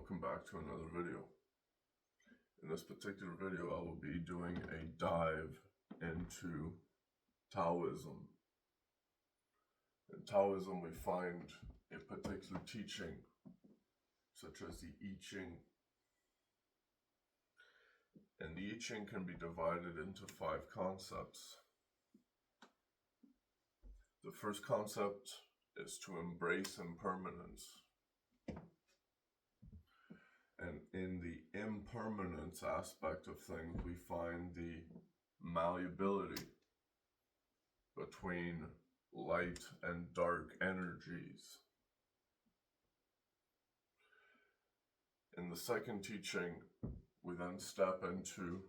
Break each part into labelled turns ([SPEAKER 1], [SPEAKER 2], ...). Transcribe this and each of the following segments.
[SPEAKER 1] welcome back to another video. In this particular video, I will be doing a dive into Taoism. In Taoism, we find a particular teaching, such as the I Ching. And the I Ching can be divided into 5 concepts. The first concept is to embrace impermanence. And in the impermanence aspect of things, we find the malleability between light and dark energies. In the second teaching, we then step into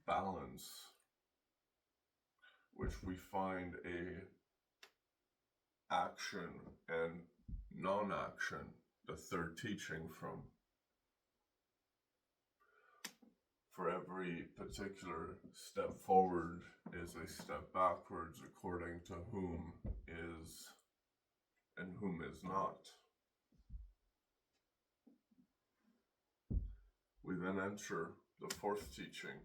[SPEAKER 1] balance, which we find a action and non-action, the third teaching from. For every particular step forward is a step backwards according to whom is and whom is not. We then enter the fourth teaching,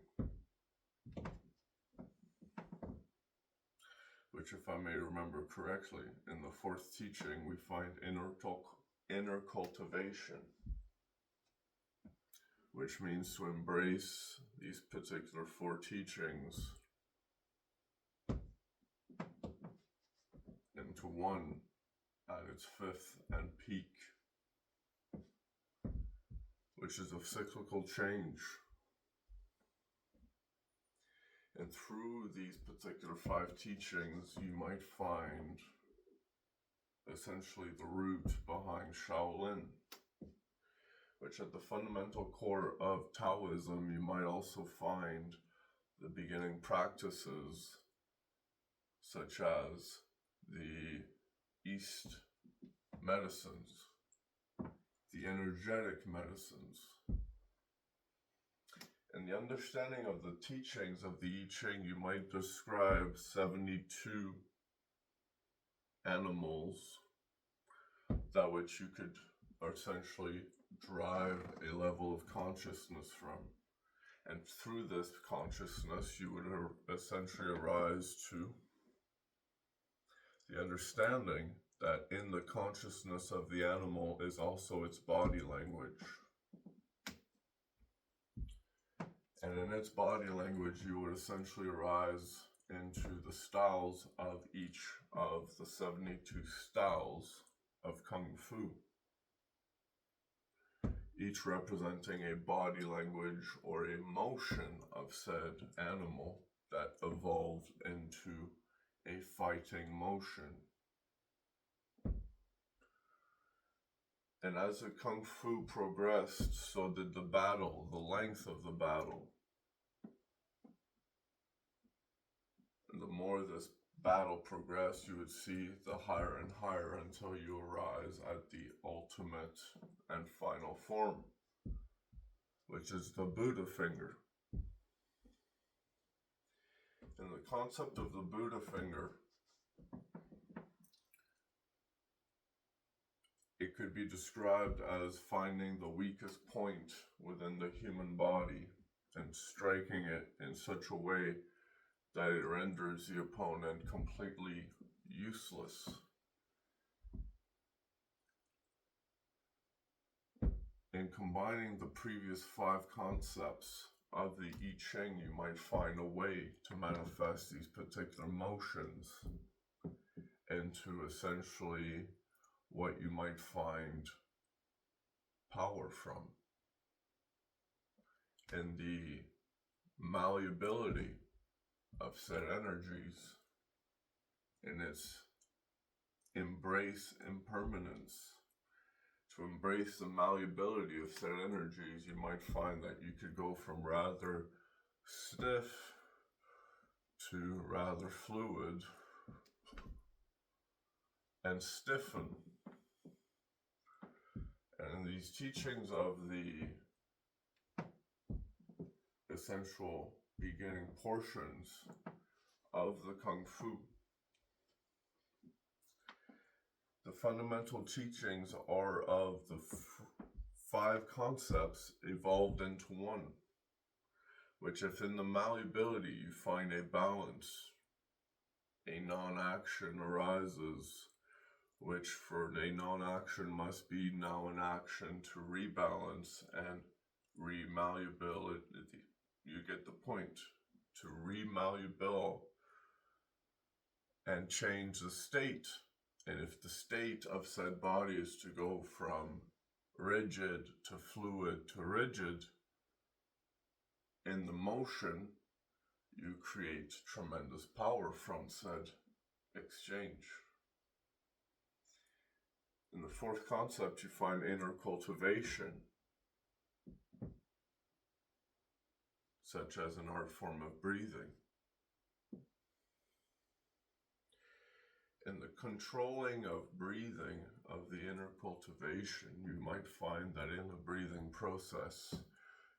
[SPEAKER 1] which, if I may remember correctly, in the fourth teaching we find inner cultivation, which means to embrace these particular 4 teachings into one at its 5th and peak, which is of cyclical change. And through these particular 5 teachings, you might find essentially the root behind Shaolin, which at the fundamental core of Taoism, you might also find the beginning practices, such as the East medicines, the energetic medicines. In the understanding of the teachings of the I Ching, you might describe 72 animals that which you could essentially drive a level of consciousness from. And through this consciousness, you would essentially arise to the understanding that in the consciousness of the animal is also its body language. And in its body language, you would essentially arise into the styles of each of the 72 styles of Kung Fu, each representing a body language or a motion of said animal that evolved into a fighting motion. And as the Kung Fu progressed, so did the battle, the length of the battle. And the more this battle progressed, you would see the higher and higher until you arise at the ultimate and final form, which is the Buddha finger. And the concept of the Buddha finger, it could be described as finding the weakest point within the human body and striking it in such a way that it renders the opponent completely useless. In combining the previous 5 concepts of the I Ching, you might find a way to manifest these particular motions into essentially what you might find power from. And the malleability of said energies in its embrace impermanence. To embrace the malleability of said energies, you might find that you could go from rather stiff to rather fluid and stiffen. And these teachings of the essential beginning portions of the Kung Fu, the fundamental teachings are of the 5 concepts evolved into one, which if in the malleability you find a balance, a non-action arises, which for a non-action must be now an action to rebalance and remalleability. You get the point. To remalleable and change the state. And if the state of said body is to go from rigid to fluid to rigid, in the motion, you create tremendous power from said exchange. In the 4th concept, you find inner cultivation, such as an art form of breathing. In the controlling of breathing, of the inner cultivation, you might find that in the breathing process,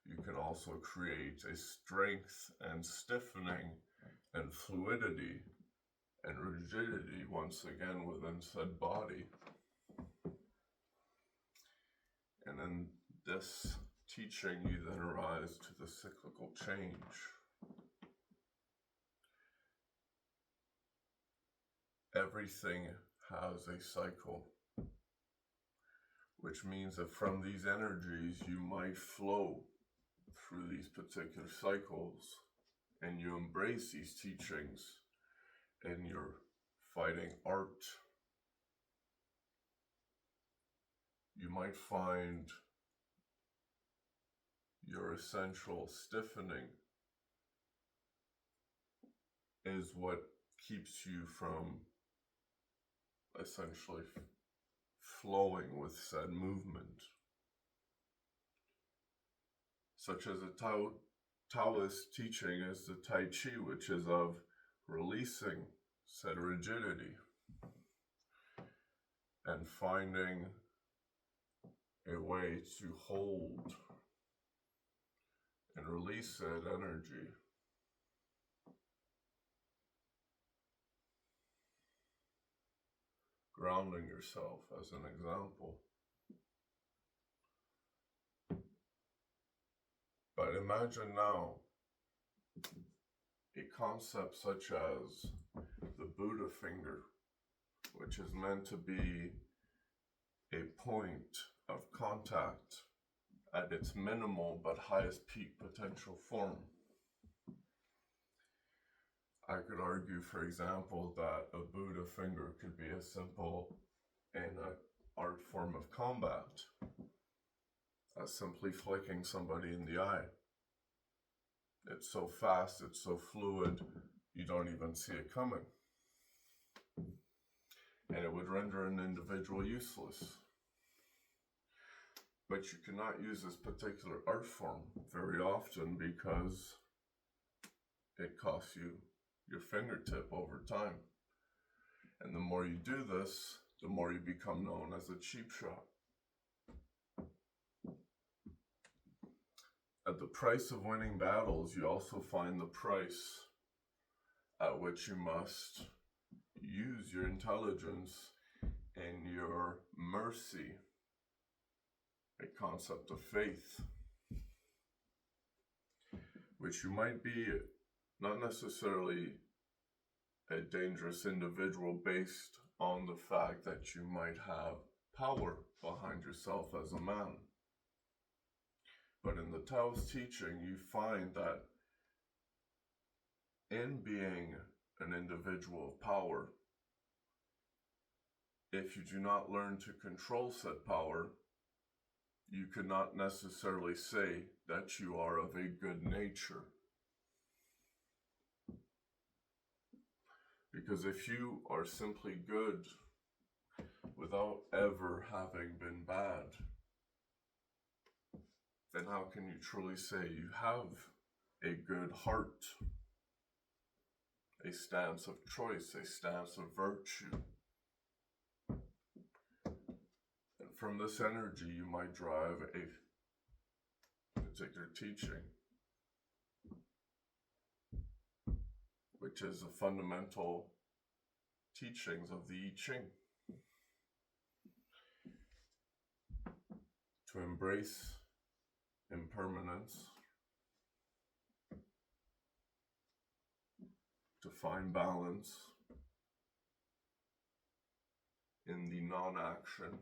[SPEAKER 1] you can also create a strength and stiffening and fluidity and rigidity once again within said body. And in this teaching, you then arise to the cyclical change. Everything has a cycle, which means that from these energies you might flow through these particular cycles, and you embrace these teachings in your fighting art. You might find your essential stiffening is what keeps you from essentially flowing with said movement. Such as a Taoist teaching is the Tai Chi, which is of releasing said rigidity and finding a way to hold and release said energy. Grounding yourself as an example. But imagine now a concept such as the Buddha finger, which is meant to be a point of contact at its minimal but highest peak potential form. I could argue, for example, that a Buddha finger could be as simple in an art form of combat as simply flicking somebody in the eye. It's so fast, it's so fluid, you don't even see it coming. And it would render an individual useless. But you cannot use this particular art form very often because it costs you your fingertip over time. And the more you do this, the more you become known as a cheap shot. At the price of winning battles, you also find the price at which you must use your intelligence and your mercy, a concept of faith, which you might be not necessarily a dangerous individual based on the fact that you might have power behind yourself as a man. But in the Taoist teaching, you find that in being an individual of power, if you do not learn to control said power, you cannot necessarily say that you are of a good nature. Because if you are simply good without ever having been bad, then how can you truly say you have a good heart, a stance of choice, a stance of virtue? And from this energy, you might drive a particular teaching, which is the fundamental teachings of the I Ching. to embrace impermanence, to find balance in the non-action,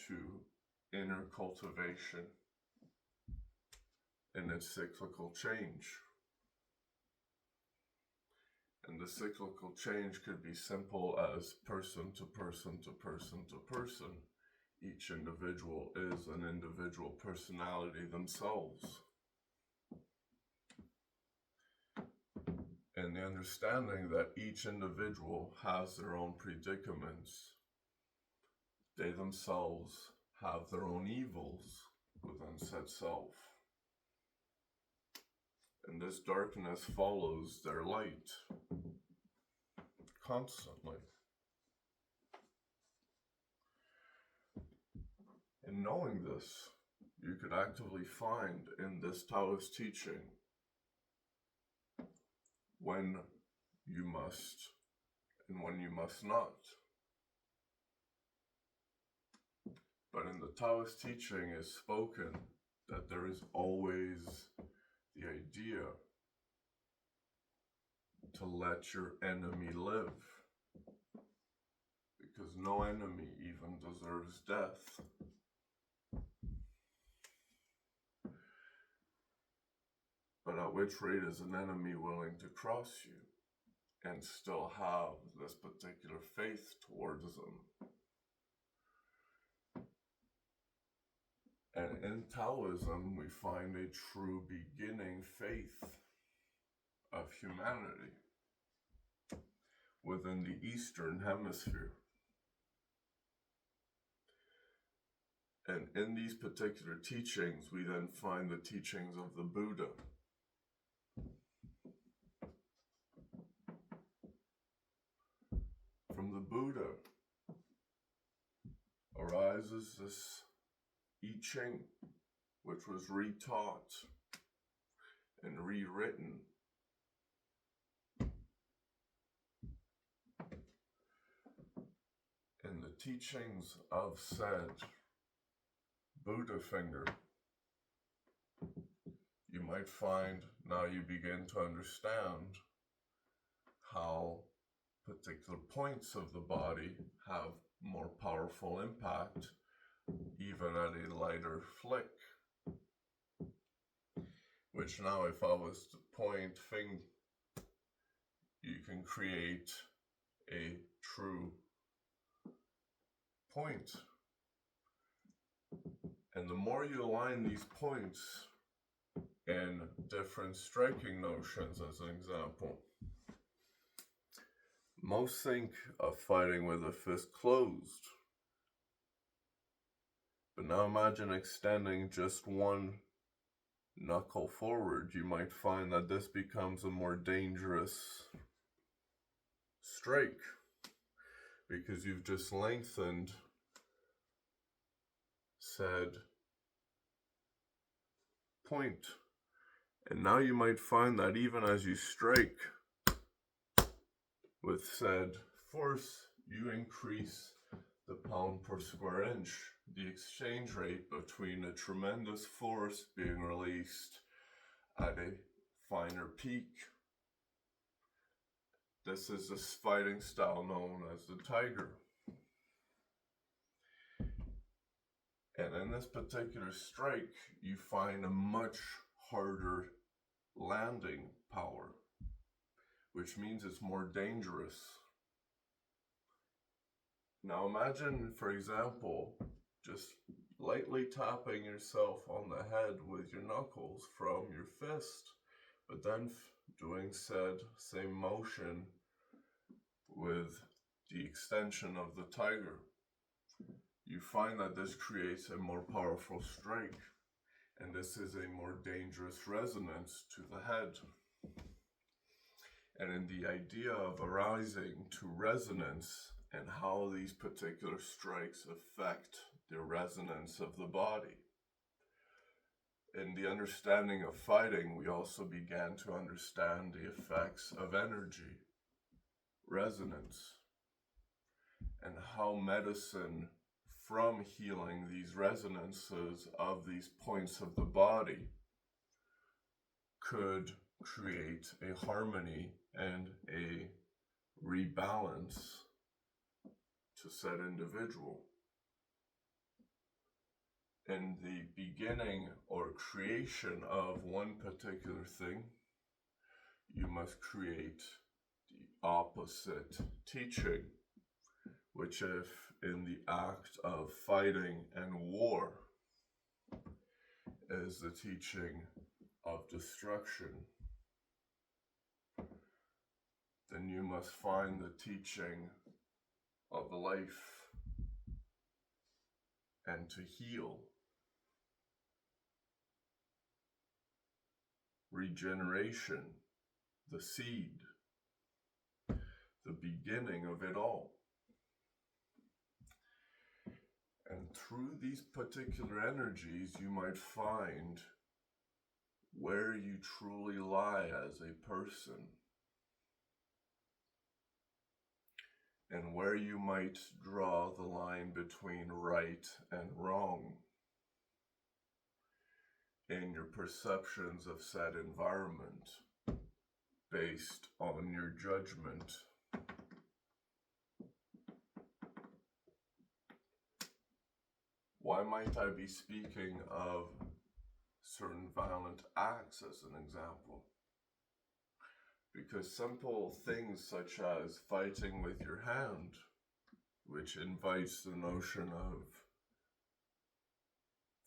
[SPEAKER 1] to inner cultivation in its cyclical change. And the cyclical change could be simple as person to person to person to person. Each individual is an individual personality themselves. And the understanding that each individual has their own predicaments. They themselves have their own evils within said self. And this darkness follows their light constantly. And knowing this, you could actively find in this Taoist teaching when you must and when you must not. But in the Taoist teaching is spoken that there is always the idea to let your enemy live, because no enemy even deserves death. But at which rate is an enemy willing to cross you and still have this particular faith towards them? And in Taoism, we find a true beginning faith of humanity within the Eastern Hemisphere. And in these particular teachings, we then find the teachings of the Buddha. From the Buddha arises this I Ching, which was retaught and rewritten. In the teachings of said Buddha finger, you might find now you begin to understand how particular points of the body have more powerful impact even at a lighter flick. Which now if I was to point finger, you can create a true point. And the more you align these points in different striking notions, as an example, most think of fighting with a fist closed. But now imagine extending just one knuckle forward. You might find that this becomes a more dangerous strike because you've just lengthened said point. And now you might find that even as you strike with said force, you increase the pound per square inch, the exchange rate between a tremendous force being released at a finer peak. This is the fighting style known as the tiger. And in this particular strike, you find a much harder landing power, which means it's more dangerous. Now imagine, for example, just lightly tapping yourself on the head with your knuckles from your fist, but then doing said same motion with the extension of the tiger. You find that this creates a more powerful strike, and this is a more dangerous resonance to the head. And in the idea of arising to resonance and how these particular strikes affect the resonance of the body. In the understanding of fighting, we also began to understand the effects of energy, resonance. and how medicine, from healing these resonances of these points of the body, could create a harmony and a rebalance to said individual. In the beginning or creation of one particular thing, you must create the opposite teaching, which, if in the act of fighting and war, is the teaching of destruction, then you must find the teaching of life and to heal, regeneration, the seed, the beginning of it all. And through these particular energies, you might find where you truly lie as a person, and where you might draw the line between right and wrong in your perceptions of said environment based on your judgment. Why might I be speaking of certain violent acts as an example? Because simple things such as fighting with your hand, which invites the notion of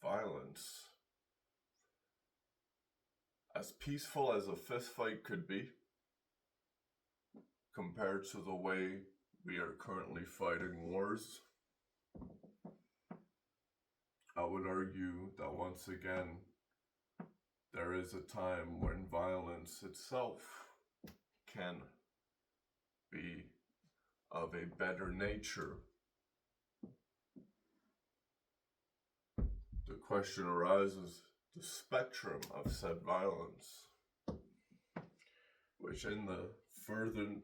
[SPEAKER 1] violence, as peaceful as a fist fight could be, compared to the way we are currently fighting wars, I would argue that once again, there is a time when violence itself can be of a better nature. The question arises, the spectrum of said violence, which in the furthering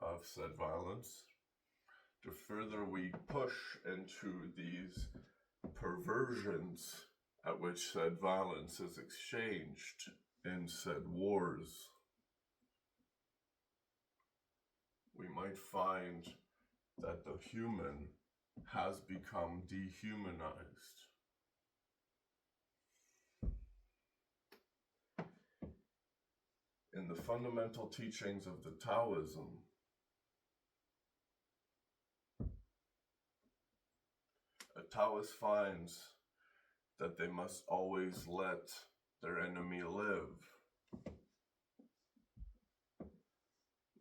[SPEAKER 1] of said violence, the further we push into these perversions at which said violence is exchanged in said wars, we might find that the human has become dehumanized. In the fundamental teachings of the Taoism, a Taoist finds that they must always let their enemy live,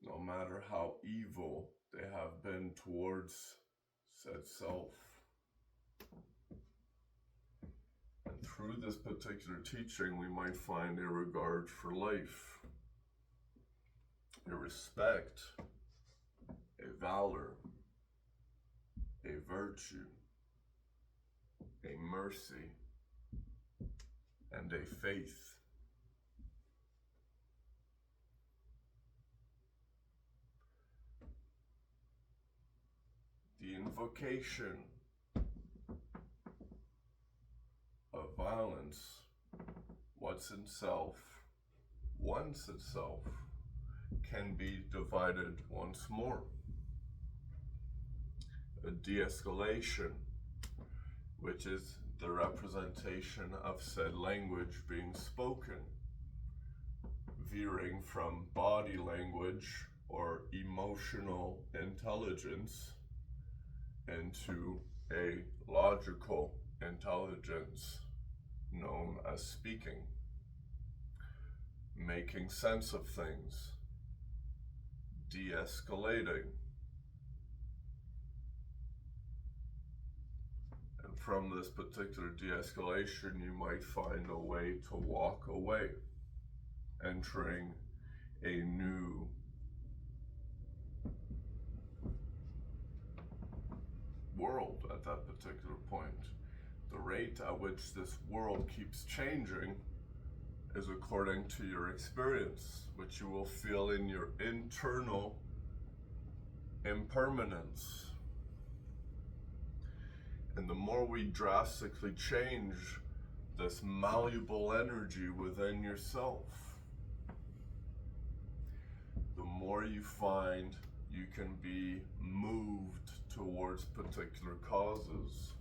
[SPEAKER 1] no matter how evil they have been towards said self. And through this particular teaching, we might find a regard for life, a respect, a valor, a virtue, a mercy, and a faith. The invocation of violence, once itself, can be divided once more. A de-escalation, which is the representation of said language being spoken, veering from body language or emotional intelligence into a logical intelligence known as speaking, making sense of things, de-escalating. And from this particular de-escalation, you might find a way to walk away, entering a new world at that particular point. The rate at which this world keeps changing is according to your experience, which you will feel in your internal impermanence. And the more we drastically change this malleable energy within yourself, the more you find you can be moved towards particular causes.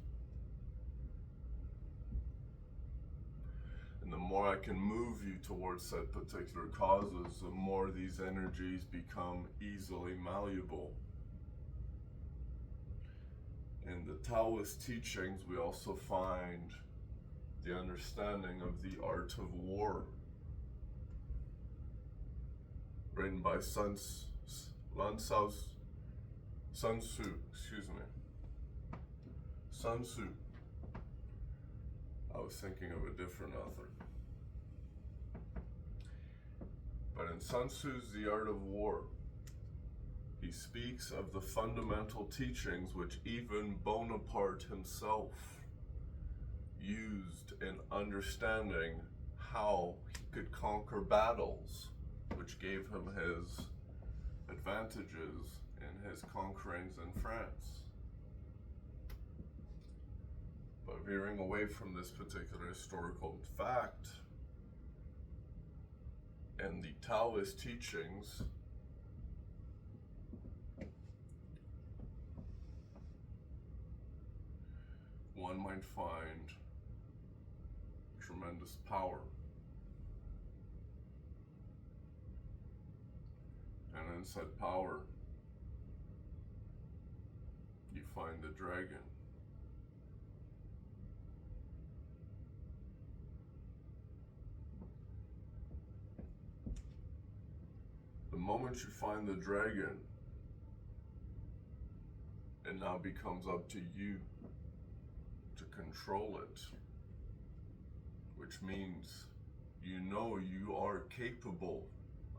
[SPEAKER 1] And the more I can move you towards said particular causes, the more these energies become easily malleable. In the Taoist teachings, we also find the understanding of the art of war, written by Sun Tzu. I was thinking of a different author. But in Sun Tzu's The Art of War, he speaks of the fundamental teachings which even Bonaparte himself used in understanding how he could conquer battles, which gave him his advantages in his conquerings in France. But veering away from this particular historical fact, in the Taoist teachings, one might find tremendous power. And in said power, you find the dragon. The moment you find the dragon, it now becomes up to you to control it, which means you know you are capable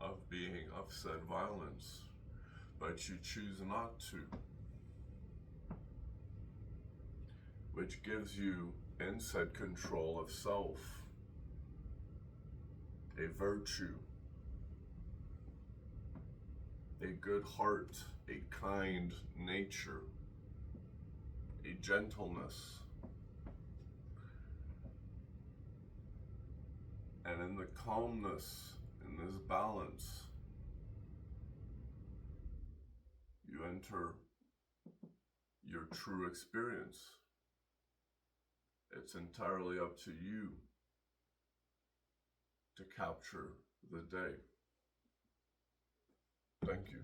[SPEAKER 1] of being of said violence, but you choose not to, which gives you in said control of self a virtue, a good heart, a kind nature, a gentleness. And in the calmness, in this balance, you enter your true experience. It's entirely up to you to capture the day. Thank you.